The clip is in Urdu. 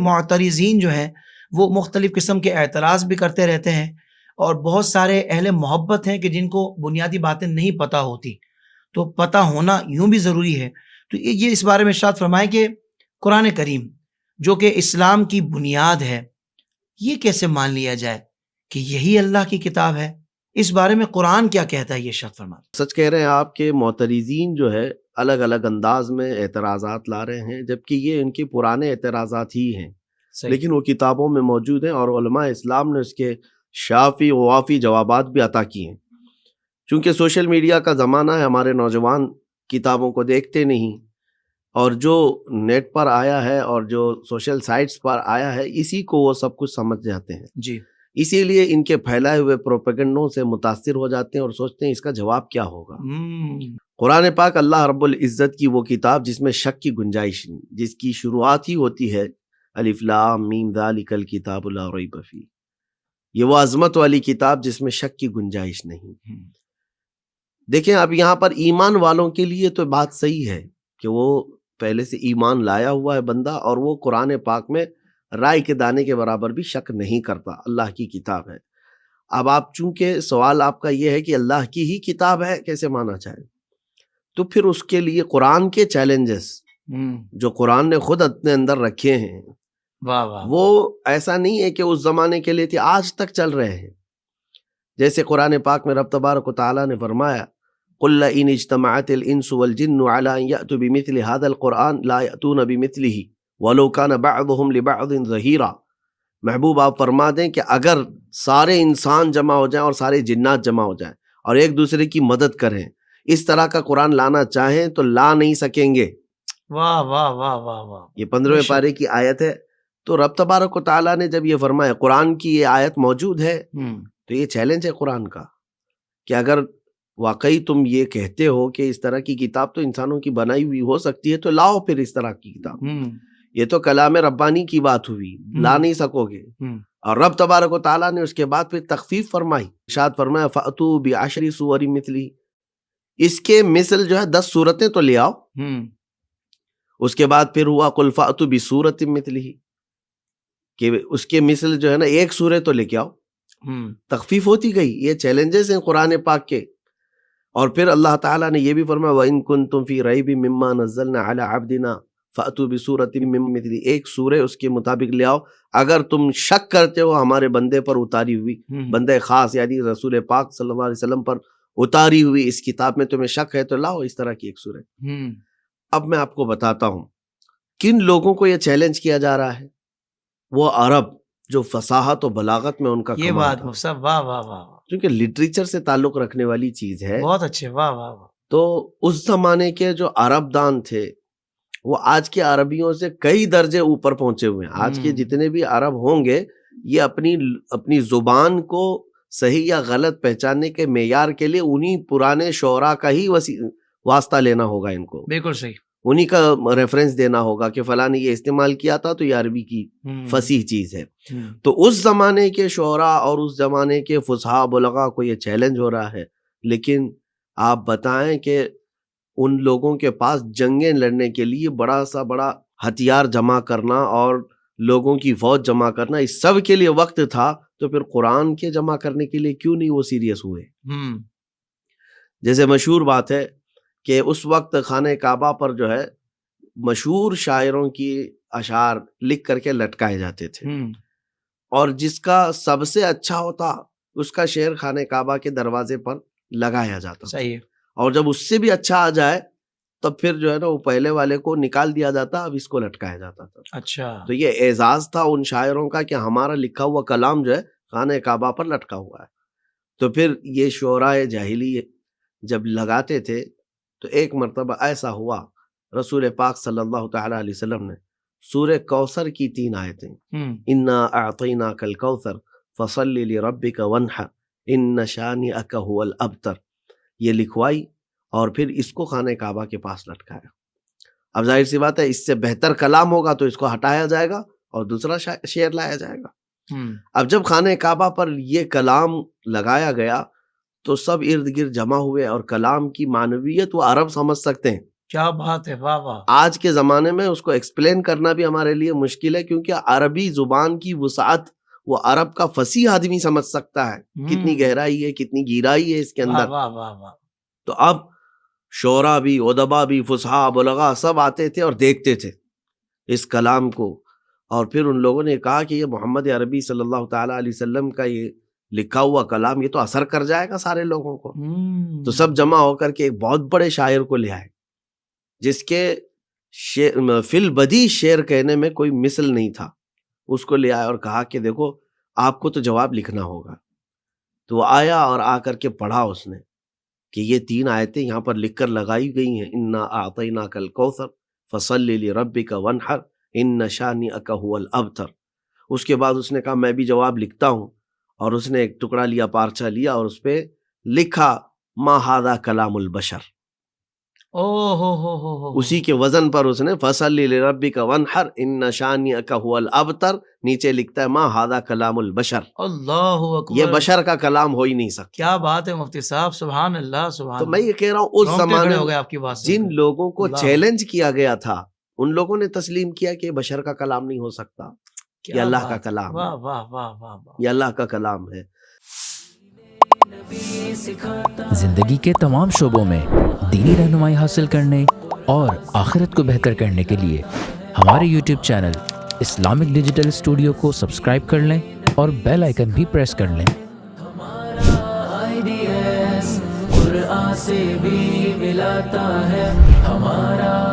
معترضین جو ہیں وہ مختلف قسم کے اعتراض بھی کرتے رہتے ہیں، اور بہت سارے اہل محبت ہیں کہ جن کو بنیادی باتیں نہیں پتہ ہوتی، تو پتہ ہونا یوں بھی ضروری ہے۔ تو یہ اس بارے میں ارشاد فرمائے کہ قرآن کریم جو کہ اسلام کی بنیاد ہے، یہ کیسے مان لیا جائے کہ یہی اللہ کی کتاب ہے؟ اس بارے میں قرآن کیا کہتا ہے، یہ ارشاد فرمائے۔ سچ کہہ رہے ہیں آپ کے معترضین جو ہے الگ الگ انداز میں اعتراضات لا رہے ہیں، جبکہ یہ ان کے پرانے اعتراضات ہی ہیں، لیکن وہ کتابوں میں موجود ہیں اور علماء اسلام نے اس کے شافی و وافی جوابات بھی عطا کیے ہیں۔ چونکہ سوشل میڈیا کا زمانہ ہے، ہمارے نوجوان کتابوں کو دیکھتے نہیں، اور جو نیٹ پر آیا ہے اور جو سوشل سائٹس پر آیا ہے اسی کو وہ سب کچھ سمجھ جاتے ہیں جی، اسی لیے ان کے پھیلائے ہوئے پروپیگنڈوں سے متاثر ہو جاتے ہیں اور سوچتے ہیں اس کا جواب کیا ہوگا۔ قرآن پاک اللہ رب العزت کی وہ کتاب جس میں شک کی گنجائش نہیں، جس کی شروعات ہی ہوتی ہے الف لام میم ذالک الکتاب لا ریب فیہ، یہ وہ عظمت والی کتاب جس میں شک کی گنجائش نہیں۔ دیکھیں اب یہاں پر ایمان والوں کے لیے تو بات صحیح ہے کہ وہ پہلے سے ایمان لایا ہوا ہے بندہ، اور وہ قرآن پاک میں رائے کے دانے کے برابر بھی شک نہیں کرتا، اللہ کی کتاب ہے۔ اب آپ چونکہ سوال آپ کا یہ ہے کہ اللہ کی ہی کتاب ہے کیسے مانا جائے، تو پھر اس کے لیے قرآن کے چیلنجز جو قرآن نے خود اپنے اندر رکھے ہیں، واہ واہ، وہ ایسا نہیں ہے کہ اس زمانے کے لیے تھے، آج تک چل رہے ہیں۔ جیسے قرآن پاک میں رب تبارک و تعالیٰ نے فرمایا قُلْ لَئِنِ اجْتَمَعَتِ الْإِنسُ وَالْجِنُّ عَلَىٰ أَن يَأْتُوا بِمِثْلِ هَٰذَا الْقُرْآنِ لَا يَأْتُونَ بِمِثْلِهِ وَلَوْ كَانَ بَعْضُهُمْ لِبَعْضٍ ظَهِيرًا۔ محبوب آپ فرما دیں کہ اگر سارے انسان جمع ہو جائیں اور سارے جنات جمع ہو جائیں اور ایک دوسرے کی مدد کریں، اس طرح کا قرآن لانا چاہیں تو لا نہیں سکیں گے۔ واہ واہ واہ واہ واہ، یہ 15ویں پارے کی آیت ہے۔ تو رب تبارک و تعالیٰ نے جب یہ فرمایا قرآن کی یہ آیت موجود ہے، تو یہ چیلنج ہے قرآن کا کہ اگر واقعی تم یہ کہتے ہو کہ اس طرح کی کتاب تو انسانوں کی بنائی ہوئی ہو سکتی ہے، تو لاؤ پھر اس طرح کی کتاب۔ یہ تو کلام ربانی کی بات ہوئی، لا نہیں سکو گے۔ اور رب تبارک و تعالیٰ نے اس کے بعد پھر تخفیف فرمائی، ارشاد فرمایا فَأْتُوا بِعَشْرِ سُوَرٍ مِثْلِهِ، اس کے مثل جو ہے 10 صورتیں تو لے آؤ۔ اس کے بعد پھر ہوا قُلْ فَأْتُوا بِسُورَةٍ مِثْلِهِ، کہ اس کے مثل جو ہے نا ایک سورہ تو لے کے آؤ۔ تخفیف ہوتی گئی، یہ چیلنجز ہیں قرآن پاک کے۔ اور پھر اللہ تعالیٰ نے یہ بھی فرمایا وَإِن كُنتُمْ فِي رَيْبٍ مِّمَّا نَزَّلْنَا عَلَىٰ عَبْدِنَا فَأْتُوا بِسُورَةٍ مِّن مِّثْلِهِ، ایک سورہ اس کے مطابق لے آؤ اگر تم شک کرتے ہو ہمارے بندے پر اتاری ہوئی، بندے خاص یعنی رسول پاک صلی اللہ علیہ وسلم پر اتاری ہوئی اس کتاب میں تمہیں شک ہے تو لاؤ اس طرح کی ایک سورہ۔ اب میں آپ کو بتاتا ہوں کن لوگوں کو یہ چیلنج کیا جا رہا ہے، وہ عرب جو فصاحت و بلاغت میں ان کا یہ کمال بات تھا، سب واہ واہ واہ، کیونکہ لٹریچر سے تعلق رکھنے والی چیز ہے۔ بہت اچھے، واہ واہ واہ۔ تو اس زمانے کے جو عرب دان تھے وہ آج کے عربیوں سے کئی درجے اوپر پہنچے ہوئے ہیں۔ آج کے جتنے بھی عرب ہوں گے یہ اپنی زبان کو صحیح یا غلط پہچاننے کے معیار کے لیے انہی پرانے شعراء کا ہی واسطہ لینا ہوگا، ان کو بالکل صحیح، انہی کا ریفرنس دینا ہوگا کہ فلاں نے یہ استعمال کیا تھا تو یہ عربی کی فصیح چیز ہے۔ تو اس زمانے کے شعراء اور اس زمانے کے فصحاء بلغاء کو یہ چیلنج ہو رہا ہے، لیکن آپ بتائیں کہ ان لوگوں کے پاس جنگیں لڑنے کے لیے بڑا ہتھیار جمع کرنا اور لوگوں کی فوج جمع کرنا، اس سب کے لیے وقت تھا، تو پھر قرآن کے جمع کرنے کے لیے کیوں نہیں وہ سیریس ہوئے؟ جیسے مشہور بات ہے کہ اس وقت خانہ کعبہ پر جو ہے مشہور شاعروں کی اشعار لکھ کر کے لٹکائے جاتے تھے، اور جس کا سب سے اچھا ہوتا اس کا شعر خانہ کعبہ کے دروازے پر لگایا جاتا۔ صحیح ہے۔ اور جب اس سے بھی اچھا آ جائے تب پھر جو ہے نا وہ پہلے والے کو نکال دیا جاتا، اب اس کو لٹکایا جاتا تھا۔ اچھا، تو یہ اعزاز تھا ان شاعروں کا کہ ہمارا لکھا ہوا کلام جو ہے خانہ کعبہ پر لٹکا ہوا ہے۔ تو پھر یہ شعراء جاہلی جب لگاتے تھے تو ایک مرتبہ ایسا ہوا رسول پاک صلی اللہ تعالی علیہ وسلم نے سورہ کوثر کی 3 آیتیں انا اعطیناک الکوثر فصل لربک وانحر ان شانئک هو الابتر، یہ لکھوائی اور پھر اس کو خانہ کعبہ کے پاس لٹکایا۔ اب ظاہر سی بات ہے اس سے بہتر کلام ہوگا تو اس کو ہٹایا جائے گا اور دوسرا شعر لایا جائے گا۔ اب جب خانہ کعبہ پر یہ کلام لگایا گیا تو سب ارد گرد جمع ہوئے، اور کلام کی معنویت وہ عرب سمجھ سکتے ہیں کیا بات ہے، واہ واہ. آج کے زمانے میں اس کو ایکسپلین کرنا بھی ہمارے لیے مشکل ہے، کیونکہ عربی زبان کی وسعت وہ عرب کا فصیح آدمی سمجھ سکتا ہے کتنی گہرائی ہے، کتنی گہرائی ہے اس کے اندر. واہ واہ واہ. تو اب شعراء بھی، ادبا بھی، فصحاء، بلغاء سب آتے تھے اور دیکھتے تھے اس کلام کو، اور پھر ان لوگوں نے کہا کہ یہ محمد عربی صلی اللہ تعالیٰ علیہ وسلم کا یہ لکھا ہوا کلام یہ تو اثر کر جائے گا سارے لوگوں کو. تو سب جمع ہو کر کے ایک بہت بڑے شاعر کو لے آئے جس کے فی البدیہہ شعر کہنے میں کوئی مثل نہیں تھا. اس کو لے آیا اور کہا کہ دیکھو آپ کو تو جواب لکھنا ہوگا. تو وہ آیا اور آ کر کے پڑھا اس نے کہ یہ 3 آیتیں یہاں پر لکھ کر لگائی گئی ہیں، انا اعطیناک الکوثر فصلی لربک وانحر ان شانئک ھو الابتر. اس کے بعد اس نے کہا میں بھی جواب لکھتا ہوں، اور اس نے ایک ٹکڑا لیا، پارچہ لیا، اور اس پہ لکھا ما ھذا کلام البشر. اسی کے وزن پر اس نے فصلی لربک وانحر ان شانئک ھو الابتر، نیچے لکھتا ہے ما ھذا کلام البشر. اللہ اکبر. یہ بشر کا کلام ہو ہی نہیں سکتا. کیا بات ہے مفتی صاحب، سبحان اللہ سبحان اللہ. تو میں یہ کہہ رہا ہوں اس زمانے ہو گئے آپ کی بات سے. جن لوگوں کو چیلنج کیا گیا تھا ان لوگوں نے تسلیم کیا کہ یہ بشر کا کلام نہیں ہو سکتا، یہ اللہ کا کلام ہے. واہ واہ واہ واہ. یہ اللہ کا کلام ہے. زندگی کے تمام شعبوں میں دینی رہنمائی حاصل کرنے اور آخرت کو بہتر کرنے کے لیے ہمارے YouTube channel Islamic digital studio کو سبسکرائب کر لیں اور بیل آئیکن بھی پریس کر لیں. قرآن سے بھی ملاتا ہے ہمارا